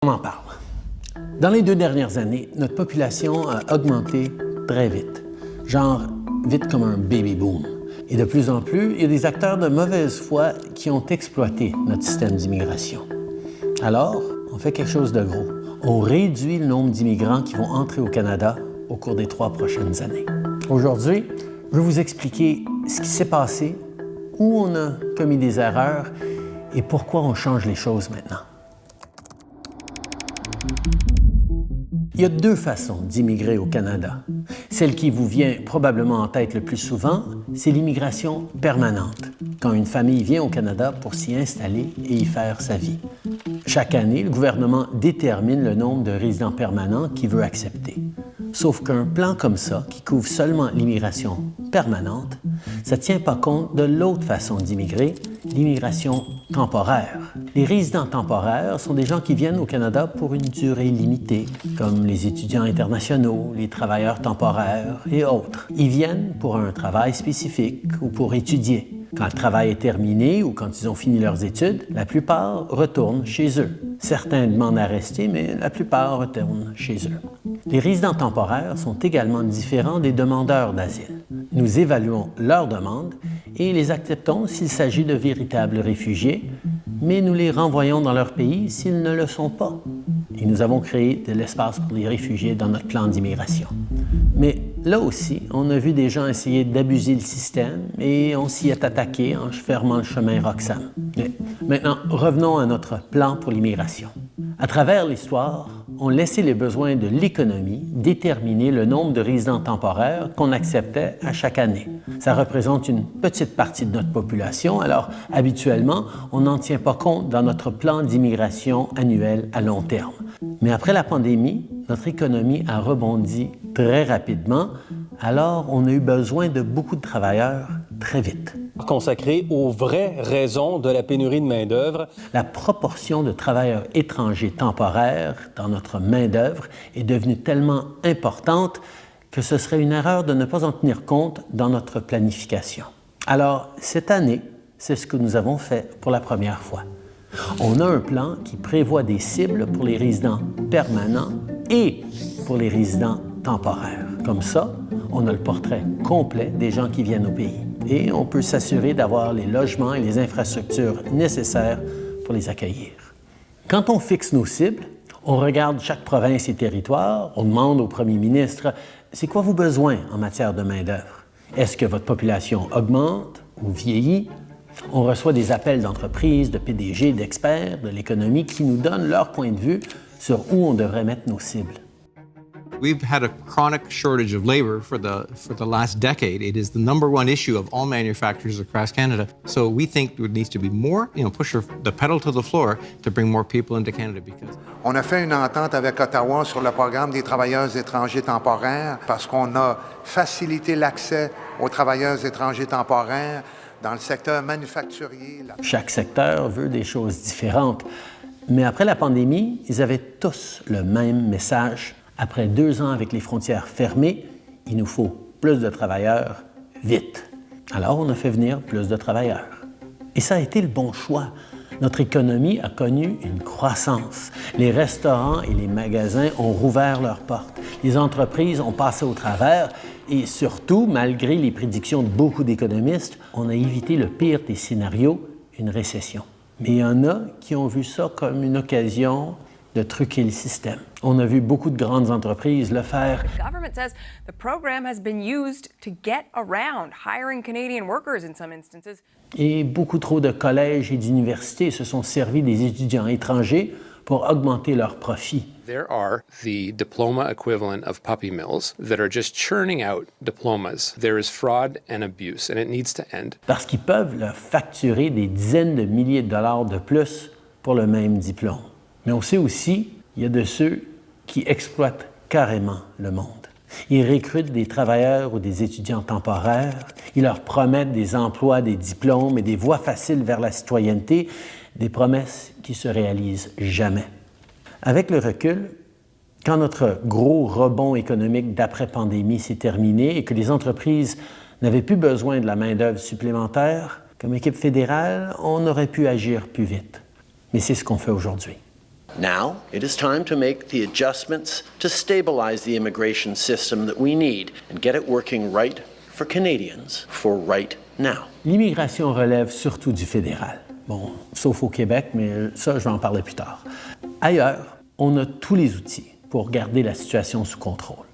On en parle. Dans les 2 dernières années, notre population a augmenté très vite. Genre vite comme un baby boom. Et de plus en plus, il y a des acteurs de mauvaise foi qui ont exploité notre système d'immigration. Alors, on fait quelque chose de gros. On réduit le nombre d'immigrants qui vont entrer au Canada au cours des 3 prochaines années. Aujourd'hui, je vais vous expliquer ce qui s'est passé, où on a commis des erreurs et pourquoi on change les choses maintenant. Il y a 2 façons d'immigrer au Canada. Celle qui vous vient probablement en tête le plus souvent, c'est l'immigration permanente, quand une famille vient au Canada pour s'y installer et y faire sa vie. Chaque année, le gouvernement détermine le nombre de résidents permanents qu'il veut accepter. Sauf qu'un plan comme ça, qui couvre seulement l'immigration permanente, ça ne tient pas compte de l'autre façon d'immigrer, l'immigration temporaire. Les résidents temporaires sont des gens qui viennent au Canada pour une durée limitée, comme les étudiants internationaux, les travailleurs temporaires et autres. Ils viennent pour un travail spécifique ou pour étudier. Quand le travail est terminé ou quand ils ont fini leurs études, la plupart retournent chez eux. Certains demandent à rester, mais la plupart retournent chez eux. Les résidents temporaires sont également différents des demandeurs d'asile. Nous évaluons leurs demandes et les acceptons s'il s'agit de véritables réfugiés, mais nous les renvoyons dans leur pays s'ils ne le sont pas. Et nous avons créé de l'espace pour les réfugiés dans notre plan d'immigration. Mais là aussi, on a vu des gens essayer d'abuser le système et on s'y est attaqué en fermant le chemin Roxham. Mais maintenant, revenons à notre plan pour l'immigration. À travers l'histoire, on laissait les besoins de l'économie déterminer le nombre de résidents temporaires qu'on acceptait à chaque année. Ça représente une petite partie de notre population, alors habituellement, on n'en tient pas compte dans notre plan d'immigration annuel à long terme. Mais après la pandémie, notre économie a rebondi très rapidement, alors on a eu besoin de beaucoup de travailleurs très vite. Consacré aux vraies raisons de la pénurie de main-d'œuvre. La proportion de travailleurs étrangers temporaires dans notre main-d'œuvre est devenue tellement importante que ce serait une erreur de ne pas en tenir compte dans notre planification. Alors, cette année, c'est ce que nous avons fait pour la première fois. On a un plan qui prévoit des cibles pour les résidents permanents et pour les résidents temporaires. Comme ça, on a le portrait complet des gens qui viennent au pays et on peut s'assurer d'avoir les logements et les infrastructures nécessaires pour les accueillir. Quand on fixe nos cibles, on regarde chaque province et territoire, on demande au premier ministre « C'est quoi vos besoins en matière de main-d'œuvre? Est-ce que votre population augmente ou vieillit? » On reçoit des appels d'entreprises, de PDG, d'experts de l'économie qui nous donnent leur point de vue sur où on devrait mettre nos cibles. We've had a chronic shortage of labor for the last decade. It is the #1 issue of all manufacturers across Canada. So we think there needs to be more, push the pedal to the floor to bring more people into Canada because. On a fait une entente avec Ottawa sur le programme des travailleurs étrangers temporaires parce qu'on a facilité l'accès aux travailleurs étrangers temporaires dans le secteur manufacturier. Chaque secteur veut des choses différentes. Mais après la pandémie, ils avaient tous le même message. Après 2 ans avec les frontières fermées, il nous faut plus de travailleurs vite. Alors, on a fait venir plus de travailleurs. Et ça a été le bon choix. Notre économie a connu une croissance. Les restaurants et les magasins ont rouvert leurs portes. Les entreprises ont passé au travers et surtout, malgré les prédictions de beaucoup d'économistes, on a évité le pire des scénarios, une récession. Mais il y en a qui ont vu ça comme une occasion de truquer le système. On a vu beaucoup de grandes entreprises le faire. The government says the program has been used to get around hiring Canadian workers in some instances. Et beaucoup trop de collèges et d'universités se sont servis des étudiants étrangers pour augmenter leurs profits. There are the diploma equivalent of puppy mills that are just churning out diplomas. There is fraud and abuse, and it needs to end. Parce qu'ils peuvent leur facturer des dizaines de milliers de dollars de plus pour le même diplôme. Mais on sait aussi qu'il y a de ceux qui exploitent carrément le monde. Ils recrutent des travailleurs ou des étudiants temporaires, ils leur promettent des emplois, des diplômes et des voies faciles vers la citoyenneté, des promesses qui se réalisent jamais. Avec le recul, quand notre gros rebond économique d'après-pandémie s'est terminé et que les entreprises n'avaient plus besoin de la main-d'œuvre supplémentaire, comme équipe fédérale, on aurait pu agir plus vite. Mais c'est ce qu'on fait aujourd'hui. Now, it is time to make the adjustments to stabilize the immigration system that we need and get it working right for Canadians for right now. L'immigration relève surtout du fédéral. Bon, sauf au Québec, mais ça, je vais en parler plus tard. Ailleurs, on a tous les outils pour garder la situation sous contrôle.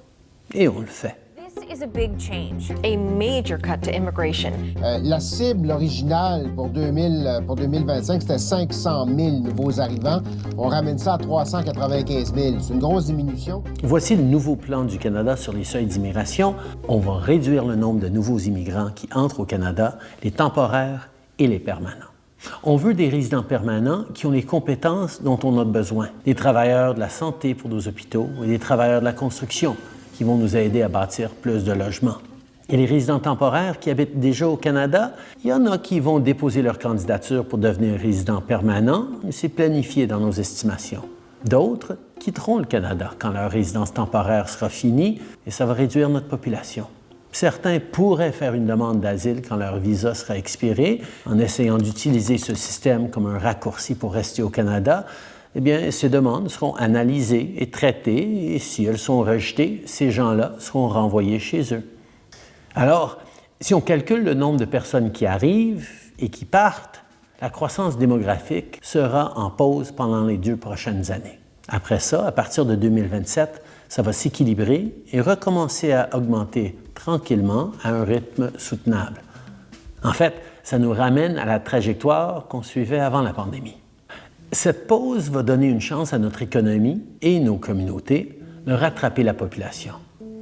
Et on le fait. This is a big change, a major cut to immigration. La cible originale pour 2025, c'était 500 000 nouveaux arrivants. On ramène ça à 395 000. C'est une grosse diminution. Voici le nouveau plan du Canada sur les seuils d'immigration. On va réduire le nombre de nouveaux immigrants qui entrent au Canada, les temporaires et les permanents. On veut des résidents permanents qui ont les compétences dont on a besoin. Des travailleurs de la santé pour nos hôpitaux et des travailleurs de la construction qui vont nous aider à bâtir plus de logements. Et les résidents temporaires qui habitent déjà au Canada, il y en a qui vont déposer leur candidature pour devenir résidents permanents, mais c'est planifié dans nos estimations. D'autres quitteront le Canada quand leur résidence temporaire sera finie et ça va réduire notre population. Certains pourraient faire une demande d'asile quand leur visa sera expiré en essayant d'utiliser ce système comme un raccourci pour rester au Canada. Eh bien, ces demandes seront analysées et traitées et si elles sont rejetées, ces gens-là seront renvoyés chez eux. Alors, si on calcule le nombre de personnes qui arrivent et qui partent, la croissance démographique sera en pause pendant les 2 prochaines années. Après ça, à partir de 2027, ça va s'équilibrer et recommencer à augmenter tranquillement à un rythme soutenable. En fait, ça nous ramène à la trajectoire qu'on suivait avant la pandémie. Cette pause va donner une chance à notre économie et nos communautés de rattraper la population,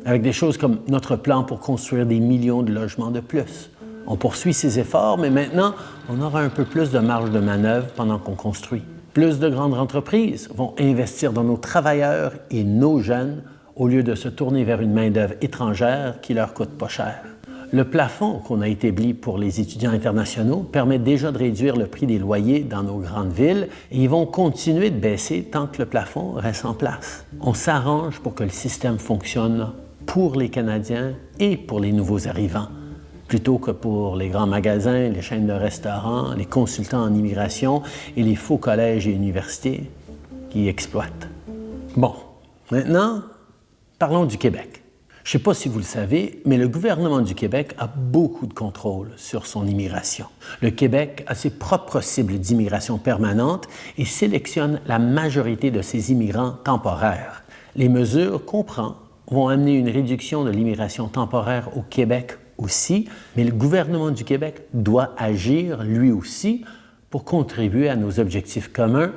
avec des choses comme notre plan pour construire des millions de logements de plus. On poursuit ces efforts, mais maintenant, on aura un peu plus de marge de manœuvre pendant qu'on construit. Plus de grandes entreprises vont investir dans nos travailleurs et nos jeunes au lieu de se tourner vers une main-d'œuvre étrangère qui leur coûte pas cher. Le plafond qu'on a établi pour les étudiants internationaux permet déjà de réduire le prix des loyers dans nos grandes villes et ils vont continuer de baisser tant que le plafond reste en place. On s'arrange pour que le système fonctionne pour les Canadiens et pour les nouveaux arrivants, plutôt que pour les grands magasins, les chaînes de restaurants, les consultants en immigration et les faux collèges et universités qui exploitent. Bon, maintenant, parlons du Québec. Je ne sais pas si vous le savez, mais le gouvernement du Québec a beaucoup de contrôle sur son immigration. Le Québec a ses propres cibles d'immigration permanente et sélectionne la majorité de ses immigrants temporaires. Les mesures qu'on prend vont amener une réduction de l'immigration temporaire au Québec aussi, mais le gouvernement du Québec doit agir lui aussi pour contribuer à nos objectifs communs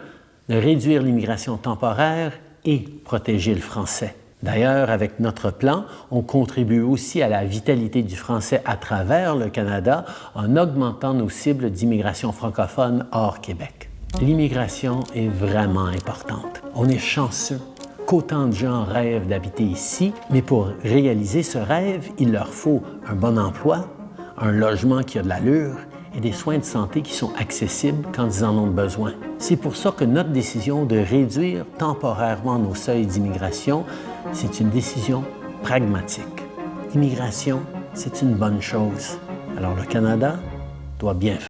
de réduire l'immigration temporaire et protéger le français. D'ailleurs, avec notre plan, on contribue aussi à la vitalité du français à travers le Canada en augmentant nos cibles d'immigration francophone hors Québec. L'immigration est vraiment importante. On est chanceux qu'autant de gens rêvent d'habiter ici, mais pour réaliser ce rêve, il leur faut un bon emploi, un logement qui a de l'allure et des soins de santé qui sont accessibles quand ils en ont besoin. C'est pour ça que notre décision de réduire temporairement nos seuils d'immigration, c'est une décision pragmatique. L'immigration, c'est une bonne chose. Alors le Canada doit bien faire.